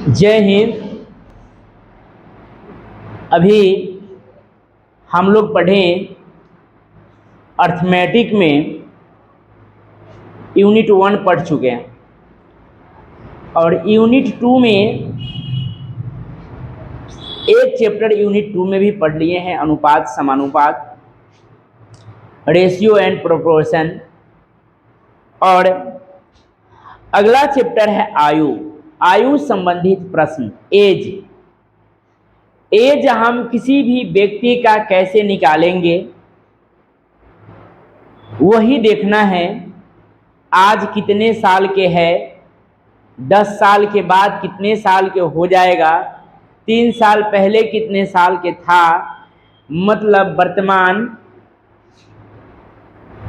जय हिंद। अभी हम लोग पढ़ें अर्थमेटिक में यूनिट 1 पढ़ चुके हैं और यूनिट 2 में एक चैप्टर यूनिट 2 में भी पढ़ लिए हैं, अनुपात समानुपात, रेशियो एंड प्रोपोर्शन। और अगला चैप्टर है आयु, आयु संबंधित प्रश्न, एज। एज हम किसी भी व्यक्ति का कैसे निकालेंगे वही देखना है। आज कितने साल के है, 10 साल के बाद कितने साल के हो जाएगा, 3 साल पहले कितने साल के था, मतलब वर्तमान,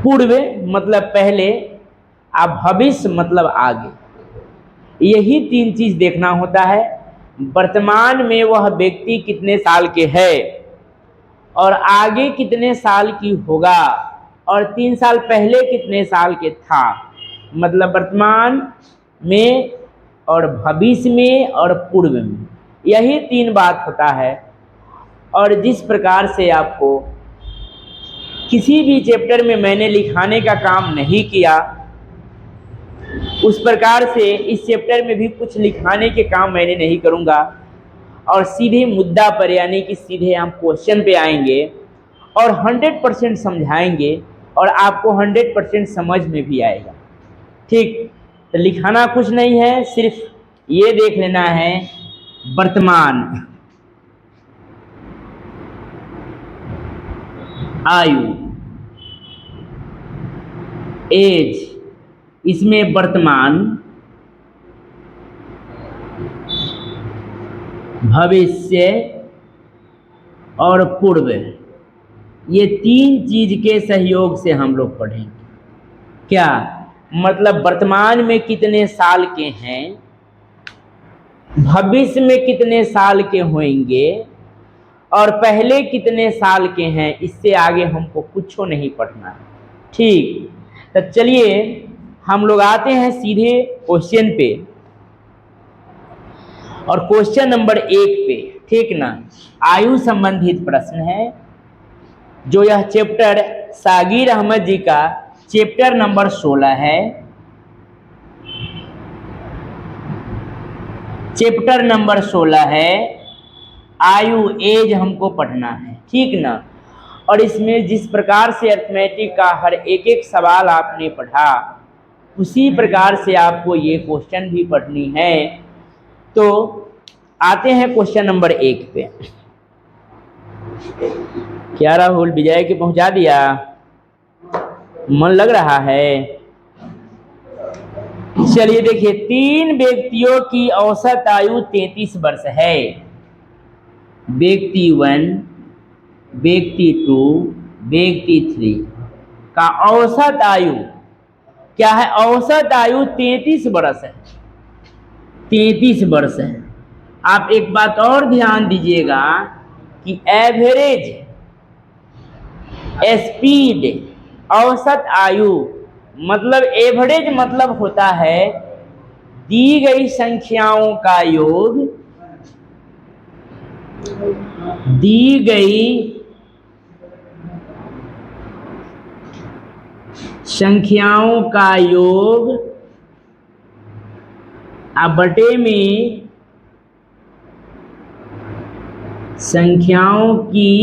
पूर्व मतलब पहले, और भविष्य मतलब आगे। यही 3 चीज़ देखना होता है। वर्तमान में वह व्यक्ति कितने साल के है और आगे कितने साल की होगा, और 3 साल पहले कितने साल के था, मतलब वर्तमान में और भविष्य में और पूर्व में। यही 3 बात होता है। और जिस प्रकार से आपको किसी भी चैप्टर में मैंने लिखाने का काम नहीं किया, उस प्रकार से इस चैप्टर में भी कुछ लिखाने के काम मैंने नहीं करूँगा और सीधे मुद्दा पर, यानी कि सीधे हम क्वेश्चन पे आएंगे और 100% समझाएंगे और आपको 100% समझ में भी आएगा। ठीक, तो लिखाना कुछ नहीं है, सिर्फ ये देख लेना है वर्तमान, आयु, एज, इसमें वर्तमान, भविष्य और पूर्व, ये 3 चीज के सहयोग से हम लोग पढ़ेंगे। क्या मतलब वर्तमान में कितने साल के हैं, भविष्य में कितने साल के होंगे और पहले कितने साल के हैं। इससे आगे हमको कुछ नहीं पढ़ना है। ठीक, तो चलिए हम लोग आते हैं सीधे क्वेश्चन पे, और क्वेश्चन नंबर 1 पे, ठीक ना, आयु संबंधित प्रश्न है, जो यह चैप्टर सागिर अहमद जी का चैप्टर नंबर 16 है। चैप्टर नंबर 16 है, आयु, एज हमको पढ़ना है, ठीक ना। और इसमें जिस प्रकार से अर्थमेटिक का हर एक एक सवाल आपने पढ़ा, उसी प्रकार से आपको ये क्वेश्चन भी पढ़नी है। तो आते हैं क्वेश्चन नंबर 1 पे। क्या राहुल, विजय के पहुंचा दिया? मन लग रहा है? चलिए देखिए, 3 व्यक्तियों की औसत आयु 33 वर्ष है। व्यक्ति 1, व्यक्ति 2, व्यक्ति 3 का औसत आयु क्या है? औसत आयु 33 वर्ष है। 33 वर्ष है। आप एक बात और ध्यान दीजिएगा कि एवरेज स्पीड, औसत आयु मतलब एवरेज मतलब होता है दी गई संख्याओं का योग, दी गई संख्याओं का योग बटे में संख्याओं की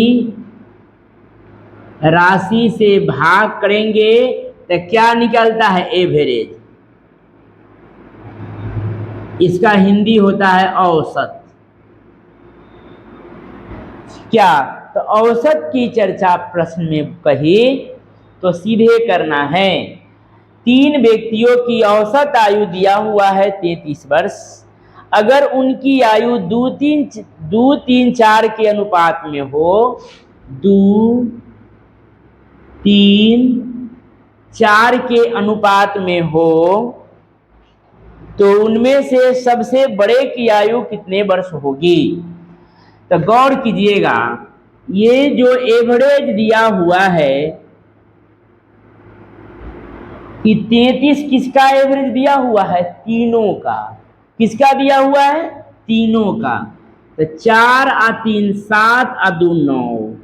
राशि से भाग करेंगे तो क्या निकलता है? एवरेज। इसका हिंदी होता है औसत। क्या तो औसत की चर्चा प्रश्न में कही तो सीधे करना है। 3 व्यक्तियों की औसत आयु दिया हुआ है 33 वर्ष। अगर उनकी आयु 2, 3, 4 के अनुपात में हो, 2, 3, 4 के अनुपात में हो, तो उनमें से सबसे बड़े की आयु कितने वर्ष होगी? तो गौर कीजिएगा, ये जो एवरेज दिया हुआ है कि 33 किसका एवरेज दिया हुआ है? तीनों का। किसका दिया हुआ है? तीनों का। तो 4 आ 3 7 आ 2 9,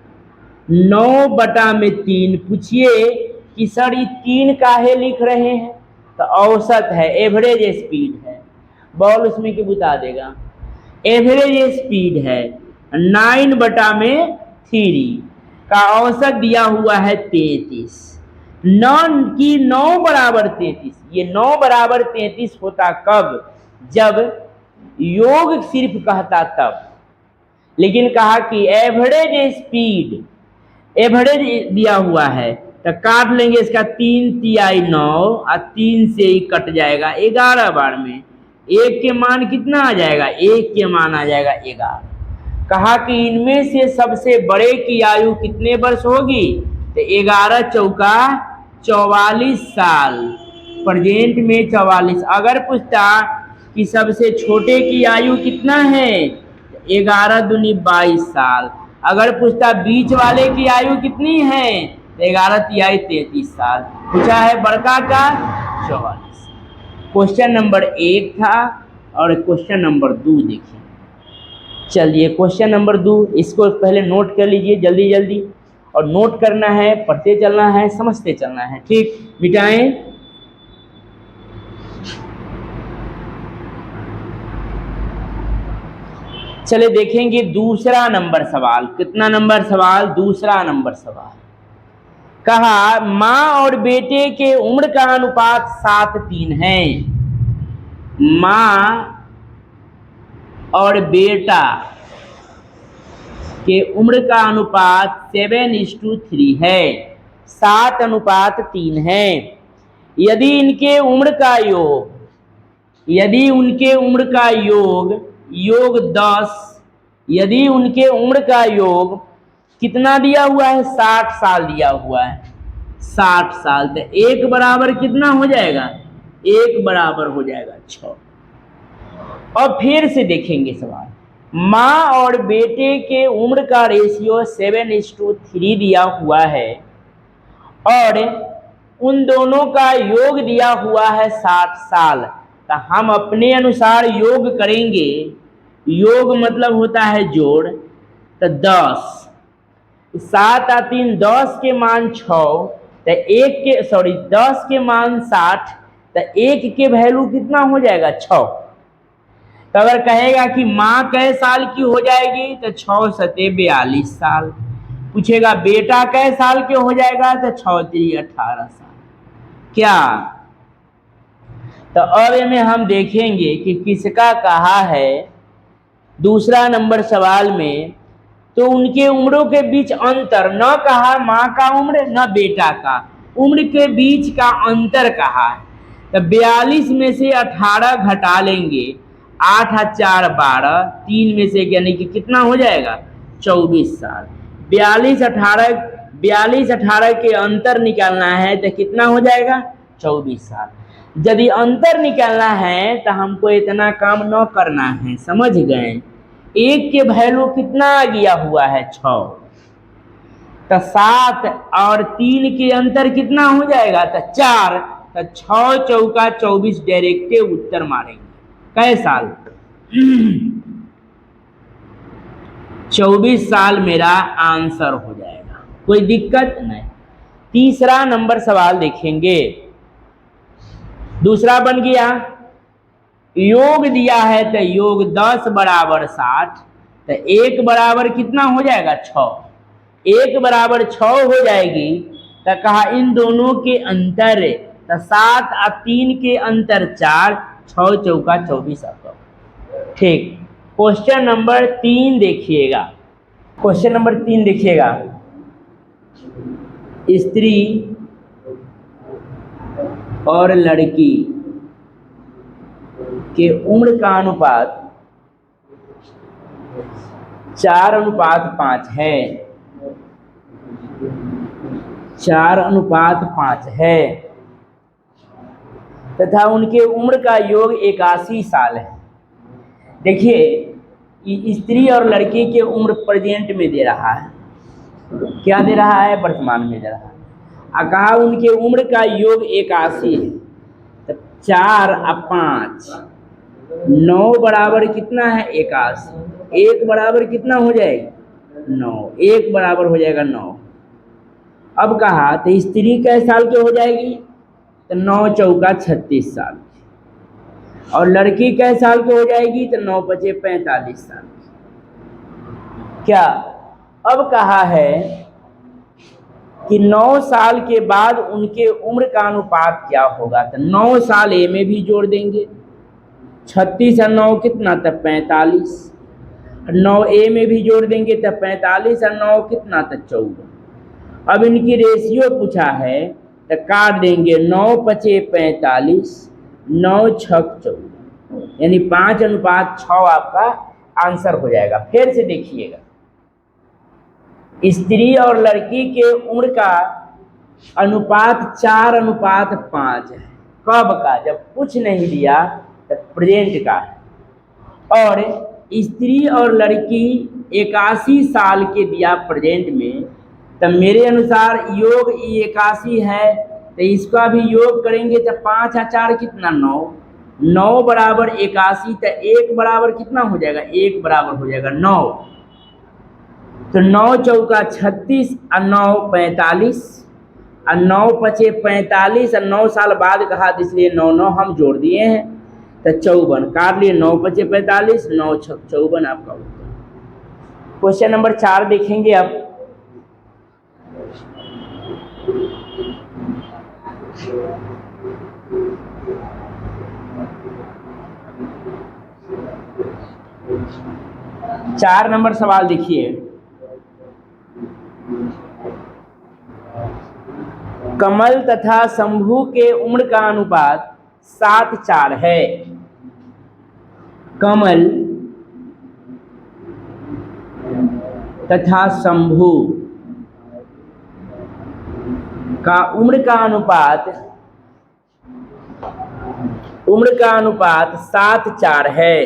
9/3। पूछिए कि सर ये 3 काहे लिख रहे हैं? तो औसत है, एवरेज स्पीड है। बॉल उसमें की बता देगा। एवरेज स्पीड है 9/3 का औसत दिया हुआ है 33। 9 ये 9/33 होता कब? जब योग सिर्फ कहता तब। लेकिन कहा कि एवरेज स्पीड, एवरेज दिया हुआ है, तो काट लेंगे इसका 3 तिहाई 9 और 3 से ही कट जाएगा 11 बार में। 1 के मान कितना आ जाएगा? 1 के मान आ जाएगा 11। कहा कि इनमें से सबसे बड़े की आयु कितने वर्ष होगी? तो 11 चौका 44 साल, प्रेजेंट में 44। अगर पूछता कि सबसे छोटे की आयु कितना है? 11 दूनी 22 साल। अगर पूछता बीच वाले की आयु कितनी है? 11 तिहाई 33 साल। पूछा है बड़का का 44। क्वेश्चन नंबर 1 था और क्वेश्चन नंबर 2 देखिए। चलिए क्वेश्चन नंबर 2, इसको पहले नोट कर लीजिए जल्दी जल्दी। और नोट करना है, पढ़ते चलना है, समझते चलना है। ठीक, मिटाएं। चले देखेंगे दूसरा नंबर सवाल। कितना नंबर सवाल? दूसरा नंबर सवाल। कहा माँ और बेटे के उम्र का अनुपात 7:3 है। माँ और बेटा के उम्र का अनुपात 7:3 है, 7:3 है। यदि इनके उम्र का योग, यदि उनके उम्र का योग 10, यदि उनके उम्र का योग कितना दिया हुआ है? 60 साल दिया हुआ है, 60 साल। तो 1 बराबर कितना हो जाएगा? 1 बराबर हो जाएगा 6। और फिर से देखेंगे सवाल। माँ और बेटे के उम्र का रेशियो 7:3 दिया हुआ है और उन दोनों का योग दिया हुआ है 60 साल। तो हम अपने अनुसार योग करेंगे। योग मतलब होता है जोड़। तो 10, 7 आ 3 10 के मान 6, तो 10 के मान 60, तो 1 के वैल्यू कितना हो जाएगा? 6। तो अगर कहेगा कि माँ कै साल की हो जाएगी? तो 6 सते 42 साल। पूछेगा बेटा कै साल के हो जाएगा? तो 6 3 18 साल। क्या? तो अब में हम देखेंगे कि किसका कहा है दूसरा नंबर सवाल में। तो उनके उम्रों के बीच अंतर न कहा, माँ का उम्र न बेटा का उम्र के बीच का अंतर कहा है। तो 42 में से 18 घटा लेंगे, 8 आ 4 12, 3 में से यानी कि कितना हो जाएगा? 24 साल। 42 18 के अंतर निकालना है तो कितना हो जाएगा? 24 साल। यदि अंतर निकालना है तो हमको इतना काम न करना है, समझ गए? 1 के वैल्यू कितना आ गया हुआ है? 6। तो 7 और 3 के अंतर कितना हो जाएगा? तो 4। तो 6 चौका 24 डायरेक्टे उत्तर मारेंगे। कै साल? 24 साल मेरा आंसर हो जाएगा, कोई दिक्कत नहीं। तीसरा नंबर सवाल देखेंगे। दूसरा बन गया, योग दिया है तो योग 10 बराबर 60, तो 1 बराबर कितना हो जाएगा? 6। 1 बराबर 6 हो जाएगी। तो कहा इन दोनों के अंतर, तो 7 और 3 के अंतर 4, 6 चौका 24 आपका। ठीक, क्वेश्चन नंबर 3 देखिएगा। क्वेश्चन नंबर 3 देखिएगा। स्त्री और लड़की के उम्र का अनुपात 4:5 है, 4:5 है, तथा उनके उम्र का योग 81 साल है। देखिए स्त्री और लड़के के उम्र प्रेजेंट में दे रहा है, क्या दे रहा है? वर्तमान में दे रहा है। कहा उनके उम्र का योग 81 है। तो 4 और 5 9 बराबर कितना है 81, 1 बराबर कितना हो जाएगा 9, 1 बराबर हो जाएगा 9। अब कहा तो स्त्री कै साल की हो जाएगी, तो 9 चौका 36 साल की। और लड़की कै साल की हो जाएगी, तो 9 पचे 45 साल की। क्या अब कहा है कि 9 साल के बाद उनके उम्र का अनुपात क्या होगा, तो 9 साल ए में भी जोड़ देंगे, 36 और 9 कितना, तब 45, 9 ए में भी जोड़ देंगे तब 45 और 9 कितना, तब 14। अब इनकी रेशियो पूछा है तो काट देंगे, 9 पचे 45, 9 छक 14, यानी 5:6 आपका आंसर हो जाएगा। फिर से देखिएगा, स्त्री और लड़की के उम्र का अनुपात 4:5 है। कब का, जब कुछ नहीं दिया तो प्रेजेंट का है। और स्त्री और लड़की 81 साल के दिया प्रेजेंट में, तो मेरे अनुसार योग 81 है, तो इसका भी योग करेंगे तो 5 और 4 कितना 9, 9 बराबर 81, तो 1 बराबर कितना हो जाएगा, 1 बराबर हो जाएगा 9। तो 9 चौका 36 और 9 45, और 9 पचे 45, और 9 साल बाद कहा तो इसलिए 9 9 हम जोड़ दिए हैं, तो 54 काट लिए, 9 पचे 45, 9 छक 54 आपका उत्तर। क्वेश्चन नंबर 4 देखेंगे अब। चार नंबर सवाल देखिए, कमल तथा शंभू के उम्र का अनुपात 7:4 है। कमल तथा शंभू का उम्र का अनुपात 7:4 है,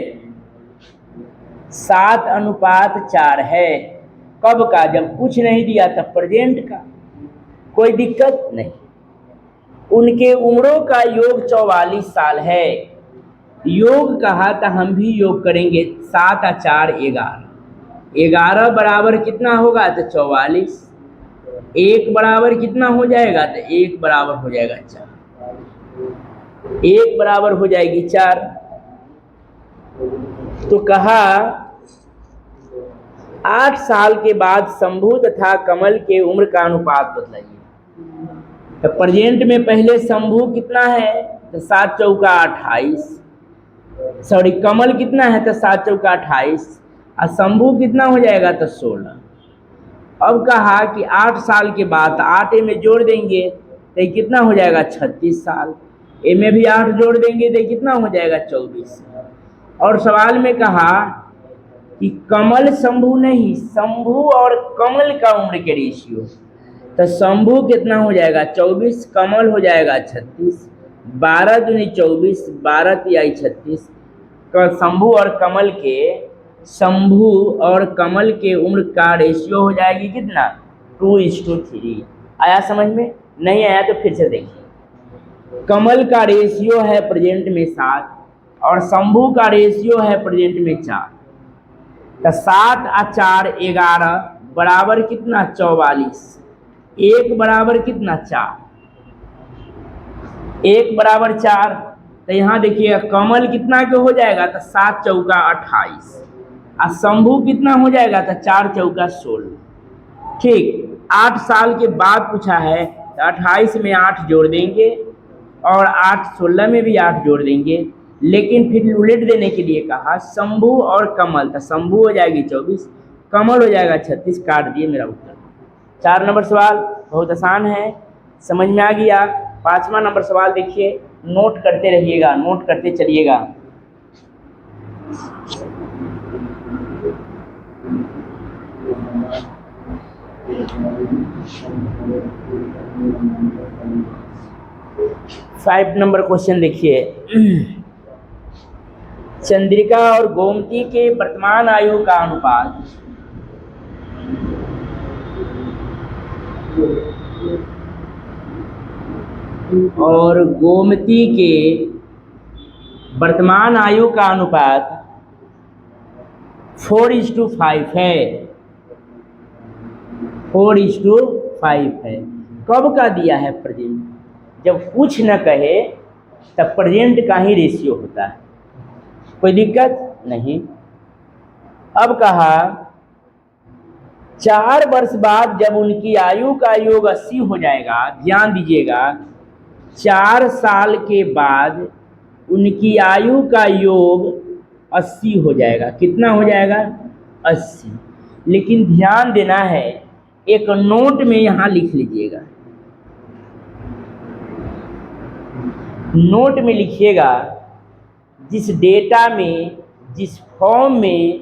7:4 है। कब का, जब कुछ नहीं दिया तब प्रेजेंट का, कोई दिक्कत नहीं। उनके उम्रों का योग 44 साल है। योग कहा था, हम भी योग करेंगे, 7 और 4 11, 11 बराबर कितना होगा, तो 44, 1 बराबर कितना हो जाएगा, तो 1 बराबर हो जाएगा 4, 1 बराबर हो जाएगी 4। तो कहा 8 साल के बाद शंभू तथा कमल के उम्र का अनुपात बतलाइए। तो प्रेजेंट में पहले शंभू कितना है, तो 7 चौका 28, सॉरी कमल कितना है, तो 7 चौका 28, और शंभू कितना हो जाएगा, तो 16। अब कहा कि 8 साल के बाद 8 में जोड़ देंगे तो कितना हो जाएगा, 36 साल, ए में भी 8 जोड़ देंगे तो कितना हो जाएगा, 24। और सवाल में कहा कि कमल शंभू नहीं, शंभू और कमल का उम्र के रेशियो, तो शंभू कितना हो जाएगा 24, कमल हो जाएगा 36, 12 दूनी 24, 12 तिहाई 36। शंभू और कमल के उम्र का रेशियो हो जाएगी कितना, 2:3। आया समझ में, नहीं आया तो फिर से देखिए। कमल का रेशियो है प्रेजेंट में 7 और शंभू का रेशियो है प्रेजेंट में 4, तो 7 और 4 11 बराबर कितना 44, 1 बराबर कितना 4, 1 बराबर 4। तो यहाँ देखिए कमल कितना के हो जाएगा, तो 7 चौका 28, और शंभू कितना हो जाएगा, तो 4 चौका 16। ठीक, 8 साल के बाद पूछा है, तो 28 में 8 जोड़ देंगे और 8 16 में भी 8 जोड़ देंगे, लेकिन फिर उलट देने के लिए कहा शंभू और कमल, तो शंभू हो जाएगी 24, कमल हो जाएगा 36, काट दिए, मेरा उत्तर। 4 नंबर सवाल बहुत आसान है, समझ में आ गया। 5वां नंबर सवाल देखिए, नोट करते रहिएगा, नोट करते चलिएगा। फाइव नंबर क्वेश्चन देखिए, चंद्रिका और गोमती के वर्तमान आयु का अनुपात और गोमती के वर्तमान आयु का अनुपात 4:5 है, 4:5 है। कब का दिया है? प्रेजेंट। जब कुछ न कहे तब प्रेजेंट का ही रेशियो होता है, कोई दिक्कत नहीं। अब कहा 4 वर्ष बाद जब उनकी आयु का योग 80 हो जाएगा, ध्यान दीजिएगा, 4 साल के बाद उनकी आयु का योग 80 हो जाएगा। कितना हो जाएगा? 80। लेकिन ध्यान देना है, एक नोट में यहां लिख लीजिएगा, नोट में लिखिएगा, जिस डेटा में, जिस फॉर्म में,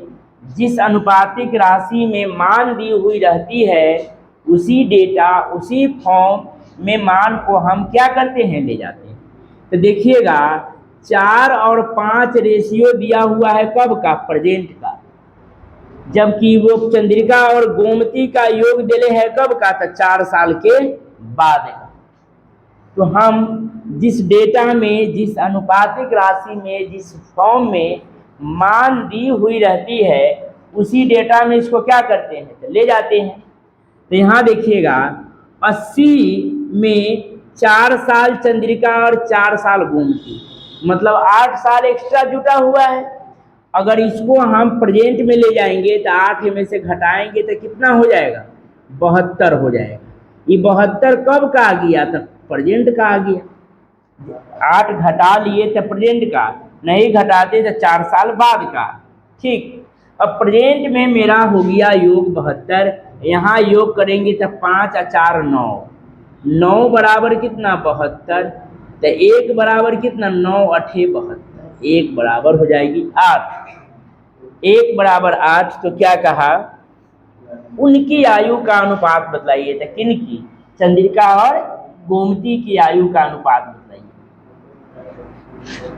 जिस अनुपातिक राशि में मान दी हुई रहती है, उसी डेटा, उसी फॉर्म में मान को हम क्या करते हैं? ले जाते हैं। तो देखिएगा 4 और 5 रेशियो दिया हुआ है, कब का? प्रेजेंट का। जबकि वो चंद्रिका और गोमती का योग दिले है कब का? तो 4 साल के बाद का। तो हम जिस डेटा में, जिस अनुपातिक राशि में, जिस फॉर्म में मान दी हुई रहती है, उसी डेटा में इसको क्या करते हैं? तो ले जाते हैं। तो यहाँ देखिएगा 80 में 4 साल चंद्रिका और 4 साल गोमती, मतलब 8 साल एक्स्ट्रा जुटा हुआ है। अगर इसको हम प्रेजेंट में ले जाएंगे तो 8 में से घटाएंगे तो कितना हो जाएगा? 72 हो जाएगा। ये 72 कब का आ गया? तो प्रेजेंट का आ गया। 8 घटा लिए तो प्रेजेंट का, नहीं घटाते तो 4 साल बाद का। ठीक। अब प्रेजेंट में मेरा हो गया योग 72। यहाँ योग करेंगे तो 5 और 4 9, 9 बराबर कितना? 72। तो 1 बराबर कितना? 9 8 72, 1 बराबर हो जाएगी 8। 1 बराबर 8। तो क्या कहा? उनकी आयु का अनुपात बतलाइए। तो किनकी? चंद्रिका और गोमती की आयु का अनुपात बतलाइए।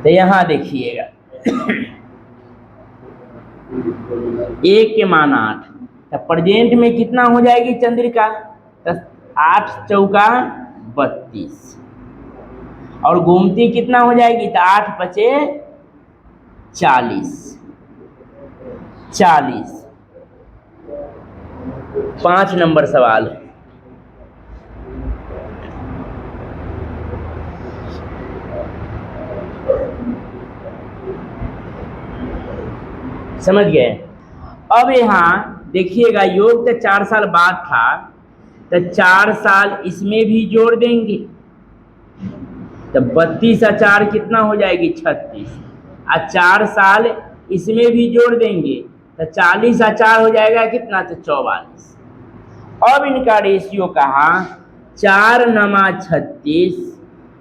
तो यहां देखिएगा 1 के मान 8, तो प्रेजेंट में कितना हो जाएगी चंद्रिका? तो 8 चौका 32, और गोमती कितना हो जाएगी? तो 8 पचे 40, 40। 5 नंबर सवाल है। समझ गए? अब यहाँ देखिएगा योग तो 4 साल बाद था, तो 4 साल इसमें भी जोड़ देंगे, तो 32 और 4 कितना हो जाएगी? 36, और 4 साल इसमें भी जोड़ देंगे तो 40 और 4 हो जाएगा कितना? तो 44। अब इनका रेशियो कहा 4 नमा 36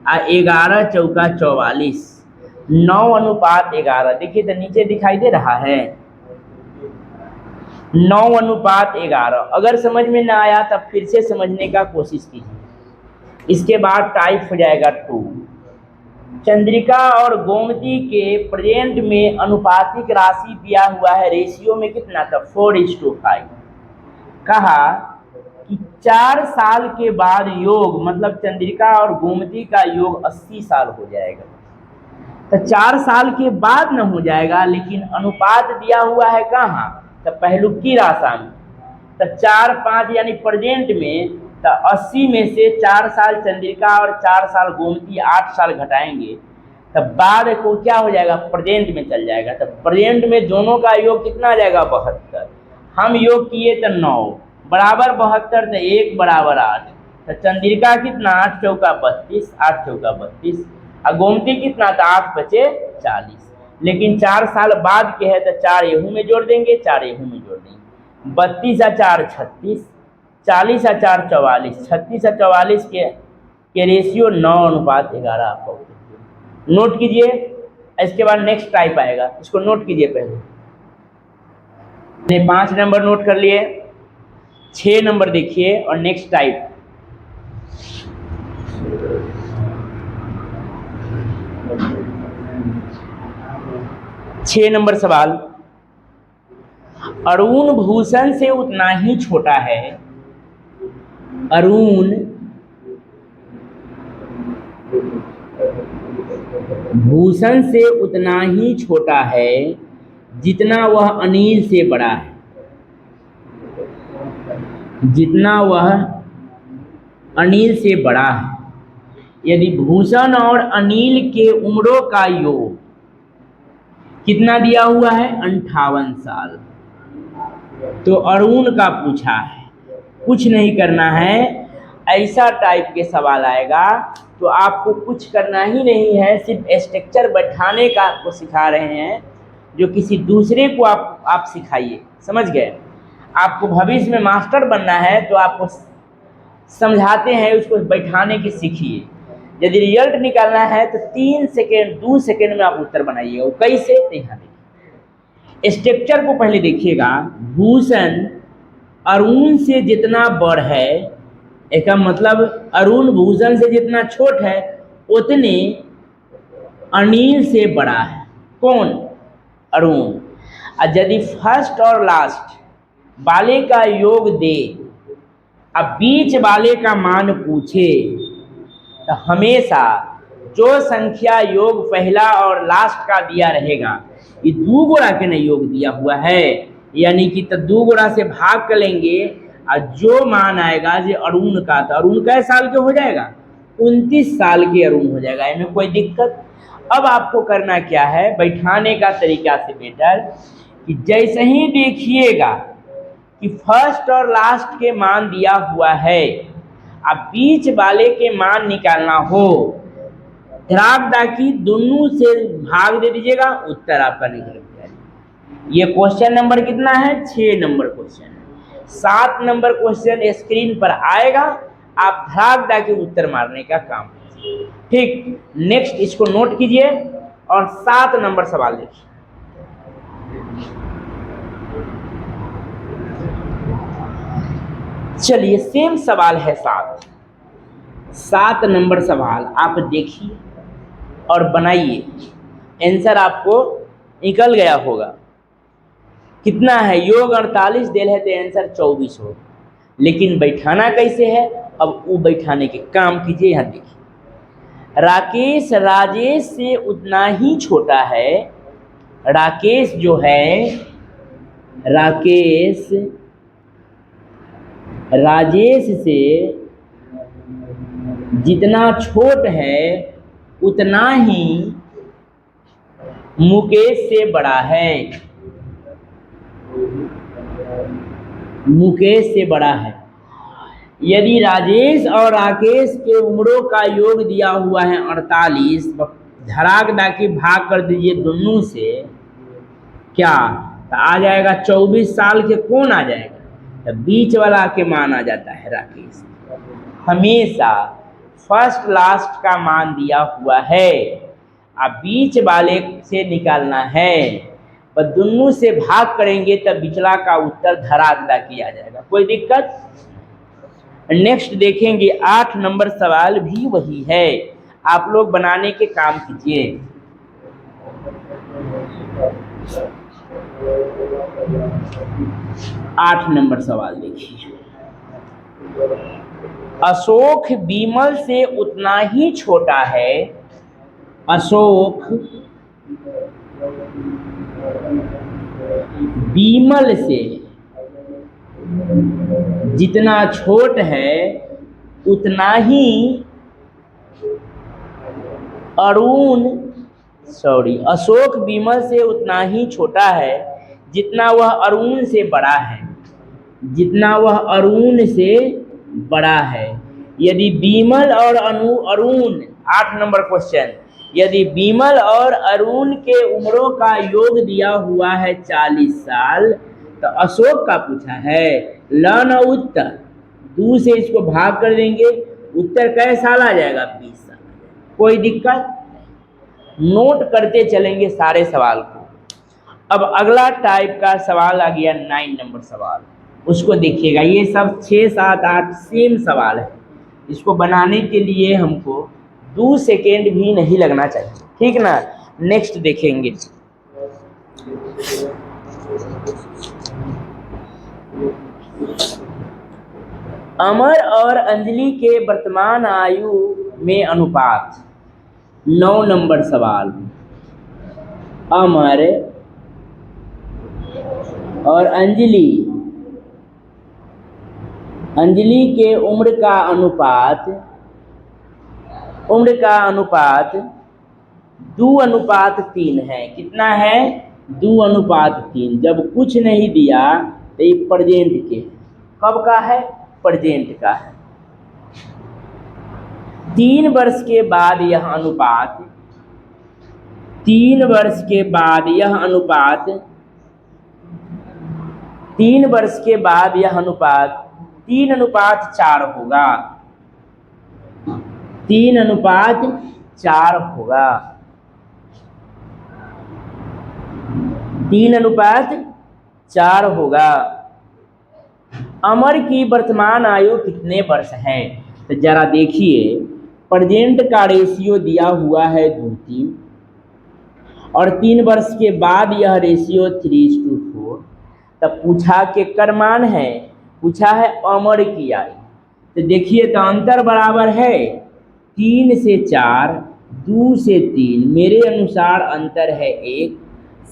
और 11 चौका 44, 9:11। देखिए तो नीचे दिखाई दे रहा है 9:11। अगर समझ में ना आया तब फिर से समझने का कोशिश कीजिए। इसके बाद टाइप हो जाएगा 2। चंद्रिका और गोमती के प्रेजेंट में अनुपातिक राशि दिया हुआ है, रेशियो में कितना था? 4:5। कहा कि 4 साल के बाद योग, मतलब चंद्रिका और गोमती का योग 80 साल हो जाएगा। तो 4 साल के बाद न हो जाएगा, लेकिन अनुपात दिया हुआ है कहाँ? तो पहलुकी राशि में। तो 4 5 यानी प्रेजेंट में, तो 80 में से 4 साल चंद्रिका और 4 साल गोमती 8 साल घटाएंगे, तब बाद को क्या हो जाएगा? प्रेजेंट में चल जाएगा। तो प्रेजेंट में दोनों का योग कितना आ जाएगा? 72। हम योग किए तो 9 बराबर 72, तो 1 बराबर 8। तो चंद्रिका कितना? 8 चौका 32, 8 चौका 32, और गोमती कितना था? 8 बचे 40। लेकिन 4 साल बाद के है तो 4 यहू में जोड़ देंगे, 4 यहू में जोड़ देंगे। 32 और 4 36, 40 और 4 44, 36 और 44 के रेशियो 9:11 आपको नोट कीजिए। इसके बाद नेक्स्ट टाइप आएगा, इसको नोट कीजिए। पहले 5 नंबर नोट कर लिए, 6 नंबर देखिए और नेक्स्ट टाइप। छह नंबर सवाल, अरुण भूषण से उतना ही छोटा है, अरुण भूषण से उतना ही छोटा है जितना वह अनिल से बड़ा है। जितना वह अनिल से बड़ा है। यदि भूषण और अनिल के उम्रों का योग कितना दिया हुआ है 58 साल, तो अरुण का पूछा है। कुछ नहीं करना है, ऐसा टाइप के सवाल आएगा तो आपको कुछ करना ही नहीं है, सिर्फ स्ट्रक्चर बैठाने का आपको सिखा रहे हैं, जो किसी दूसरे को आप सिखाइए। समझ गए? आपको भविष्य में मास्टर बनना है तो आपको समझाते हैं, उसको बैठाने की सीखिए। यदि रिजल्ट निकालना है तो 3 सेकेंड 2 सेकेंड में आप उत्तर बनाइएगा। वो कैसे? यहाँ देखिए, स्ट्रक्चर को पहले देखिएगा। भूषण अरुण से जितना बड़ है, इसका मतलब अरुण भूषण से जितना छोट है उतने अनिल से बड़ा है। कौन? अरुण। और यदि फर्स्ट और लास्ट वाले का योग दे, अब बीच वाले का मान पूछे, तो हमेशा जो संख्या योग पहला और लास्ट का दिया रहेगा, ये 2 गुणा के न योग दिया हुआ है, यानी कि तो 2 गुणा से भाग कर लेंगे और जो मान आएगा जो अरुण का था, अरुण कै साल के हो जाएगा? 29 साल के अरुण हो जाएगा। इनमें कोई दिक्कत? अब आपको करना क्या है, बैठाने का तरीका से बेटर कि जैसे ही देखिएगा कि फर्स्ट और लास्ट के मान दिया हुआ है, अब बीच वाले के मान निकालना हो, धराकदा की दोनों से भाग दे दीजिएगा, उत्तर आपका निकल जाएगा। ये क्वेश्चन नंबर कितना है? 6 नंबर क्वेश्चन है। 7 नंबर क्वेश्चन स्क्रीन पर आएगा, आप धराकदा के उत्तर मारने का काम। ठीक, नेक्स्ट इसको नोट कीजिए और 7 नंबर सवाल देखिए। चलिए, सेम सवाल है 7 नंबर सवाल आप देखिए और बनाइए। आंसर आपको निकल गया होगा। कितना है? योग 48 देल है तो आंसर 24 हो। लेकिन बैठाना कैसे है, अब वो बैठाने के काम कीजिए। यहाँ देखिए, राकेश राजेश से उतना ही छोटा है। राकेश जो है, राकेश राजेश से जितना छोट है उतना ही मुकेश से बड़ा है। मुकेश से बड़ा है। यदि राजेश और राकेश के उम्रों का योग दिया हुआ है 48, धराकदा की भाग कर दीजिए दोनों से, क्या तो आ जाएगा 24 साल के। कौन आ जाएगा? तो बीच वाला के मान आ जाता है राकेश। हमेशा फर्स्ट लास्ट का मान दिया हुआ है, अब बीच वाले से निकालना है, पर दोनों से भाग करेंगे तब बिचला का उत्तर धराकदा किया जाएगा। कोई दिक्कत? नेक्स्ट देखेंगे 8 नंबर सवाल भी वही है, आप लोग बनाने के काम कीजिए। आठ नंबर सवाल देखिए। अशोक बीमल से उतना ही छोटा है। अशोक बीमल से जितना छोट है उतना ही अशोक बीमल से उतना ही छोटा है जितना वह अरुण से बड़ा है। जितना वह अरुण से बड़ा है। यदि बीमल और अरुण, 8 नंबर क्वेश्चन, यदि बीमल और अरुण के उम्रों का योग दिया हुआ है 40 साल, तो अशोक का पूछा है। लर्न उत्तर 2 से इसको भाग कर देंगे, उत्तर कै साल आ जाएगा? 20 साल। कोई दिक्कत? नोट करते चलेंगे सारे सवाल को। अब अगला टाइप का सवाल आ गया 9 नंबर सवाल, उसको देखिएगा। ये सब 6, 7, 8 सेम सवाल है। इसको बनाने के लिए हमको 2 सेकेंड भी नहीं लगना चाहिए, ठीक ना। नेक्स्ट देखेंगे। अमर और अंजलि के वर्तमान आयु में अनुपात। 9 नंबर सवाल, अमर और अंजलि, अंजलि के उम्र का अनुपात 2:3 है। कितना है? 2:3। जब कुछ नहीं दिया तो ये प्रेजेंट के, कब का है? प्रेजेंट का है। 3 वर्ष के बाद यह अनुपात 3 वर्ष के बाद यह अनुपात 3 वर्ष के बाद यह अनुपात 3:4 होगा। 3:4 होगा। 3:4 होगा। अमर की वर्तमान आयु कितने वर्ष है? तो जरा देखिए, प्रेजेंट का रेशियो दिया हुआ है 2:3 और 3 वर्ष के बाद यह रेशियो 3:4। तब पूछा के कर्मान है, पूछा है अमर की आयु। तो देखिए, तो अंतर बराबर है 3 से 4, 2 से 3। मेरे अनुसार अंतर है 1।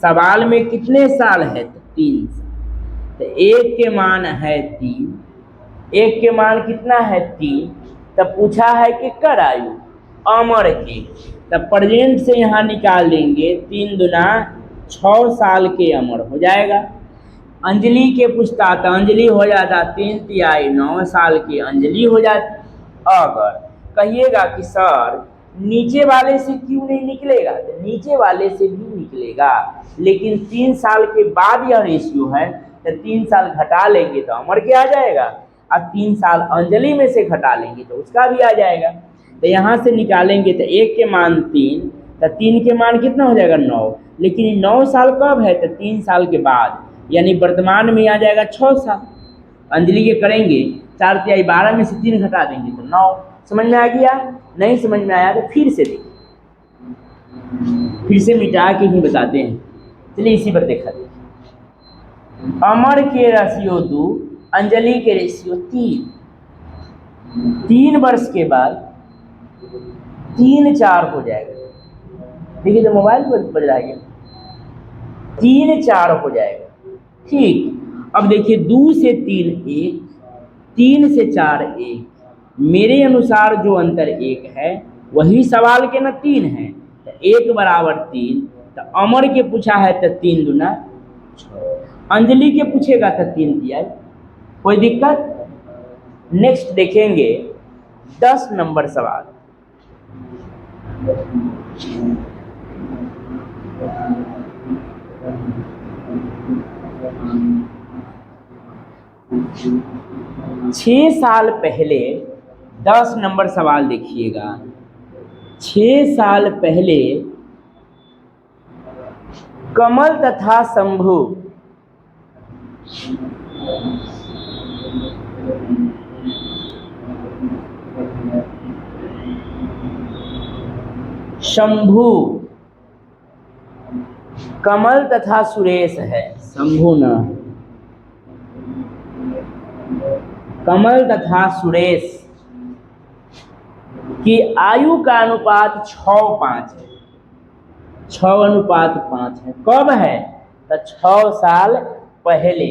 सवाल में कितने साल है? तो 3 साल। तो 1 के मान है 3, 1 के मान कितना है? 3। तब पूछा है कि कर आयु अमर की, तब प्रेजेंट से यहाँ निकाल देंगे। 3 दूना 6 साल के अमर हो जाएगा। अंजलि के पूछता तो अंजलि हो जाता 3 तिहाई 9 साल की अंजलि हो जाती। अगर कहिएगा कि सर नीचे वाले से क्यों नहीं निकलेगा, तो नीचे वाले से भी निकलेगा, लेकिन 3 साल के बाद यह रेशियो है, तो 3 साल घटा लेंगे तो अमर के आ जाएगा, अब 3 साल अंजलि में से घटा लेंगे तो उसका भी आ जाएगा। तो यहाँ से निकालेंगे तो 1 के मान 3, तो 3 के मान कितना हो जाएगा? 9। लेकिन 9 साल कब है? तो 3 साल के बाद, यानी वर्तमान में आ जाएगा 6 साल। अंजलि के करेंगे 4 तिहाई 12 में से 3 घटा देंगे तो 9। समझ में आ गया? नहीं समझ में आया तो फिर से देखिए, फिर से मिटा के ही बताते हैं। चलिए इसी पर देखा देखिए। अमर के रेशियो 2, अंजलि के रेशियो 3। 3 वर्ष के बाद 3:4 हो जाएगा। देखिए तो मोबाइल पर बज रहा है, 3:4 हो जाएगा। ठीक, अब देखिए 2 से 3 1, 3 से 4 1। मेरे अनुसार जो अंतर 1 है वही सवाल के ना 3 है, तो 1 बराबर 3। तो अमर के पूछा है तो 3 दूना 6, अंजलि के पूछेगा तो 3 तिहाई। कोई दिक्कत? नेक्स्ट देखेंगे 10 नंबर सवाल। छह साल पहले 10 नंबर सवाल देखिएगा। 6 साल पहले कमल तथा शंभु कमल तथा सुरेश है, शंभु न, कमल तथा सुरेश की आयु का अनुपात 6:5 है। 6:5 है। कब है? तो 6 साल पहले।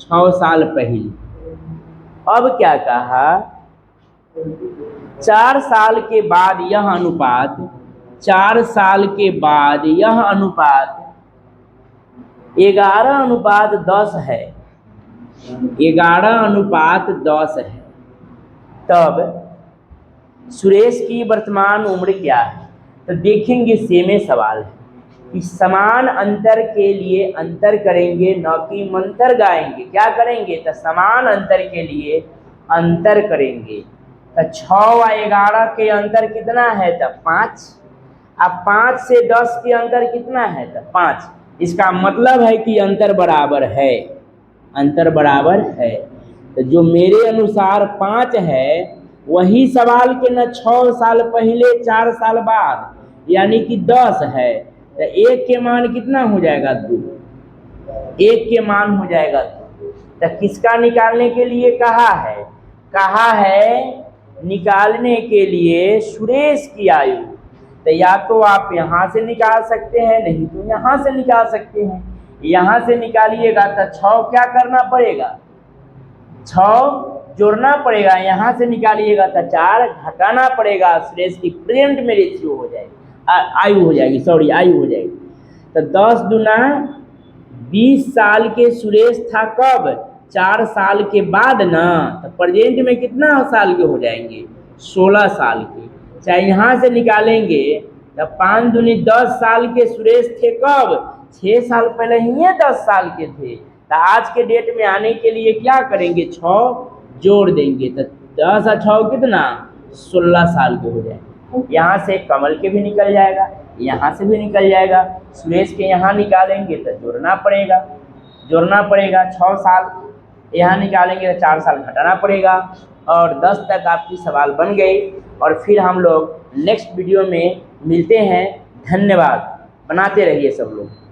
6 साल पहले। अब क्या कहा? 4 साल के बाद यह अनुपात 4 साल के बाद यह अनुपात 11:10 है। 11:10 है। तब सुरेश की वर्तमान उम्र क्या है? तो देखेंगे, सेमे सवाल है कि समान अंतर के लिए अंतर करेंगे, न कि मंतर गाएंगे। क्या करेंगे? तो समान अंतर के लिए अंतर करेंगे। तो 6 व 11 के अंतर कितना है? तो 5। अब 5 से 10 के अंतर कितना है? तो 5। इसका मतलब है कि अंतर बराबर है, अंतर बराबर है। तो जो मेरे अनुसार 5 है वही सवाल के न 6 साल पहले 4 साल बाद, यानी कि 10 है। तो 1 के मान कितना हो जाएगा? 2। 1 के मान हो जाएगा 2। तो किसका निकालने के लिए कहा है? कहा है निकालने के लिए सुरेश की आयु। तो या तो आप यहाँ से निकाल सकते हैं, नहीं तो यहाँ से निकाल सकते हैं। यहाँ से निकालिएगा तो 6 क्या करना पड़ेगा, 6 जोड़ना पड़ेगा। यहाँ से निकालिएगा तो 4 घटाना पड़ेगा। सुरेश की प्रेजेंट में रेशियो हो जाएगी, आयु हो जाएगी, सॉरी आयु हो जाएगी। तो 10 दूना 20 साल के सुरेश था कब, 4 साल के बाद ना। तो प्रेजेंट में कितना साल के हो जाएंगे, 16 साल के। चाहे यहाँ से निकालेंगे तो 5 दूनी 10 साल के सुरेश थे कब, 6 साल पहले ही 10 साल के थे। तो आज के डेट में आने के लिए क्या करेंगे, 6 जोड़ देंगे। तो 10 और 6 कितना, 16 साल के हो जाएंगे। यहाँ से कमल के भी निकल जाएगा, यहाँ से भी निकल जाएगा। सुरेश के यहाँ निकालेंगे तो जोड़ना पड़ेगा, 6 साल। यहाँ निकालेंगे तो 4 साल घटाना पड़ेगा। और 10 तक आपकी सवाल बन गई। और फिर हम लोग नेक्स्ट वीडियो में मिलते हैं। धन्यवाद। बनाते रहिए सब लोग।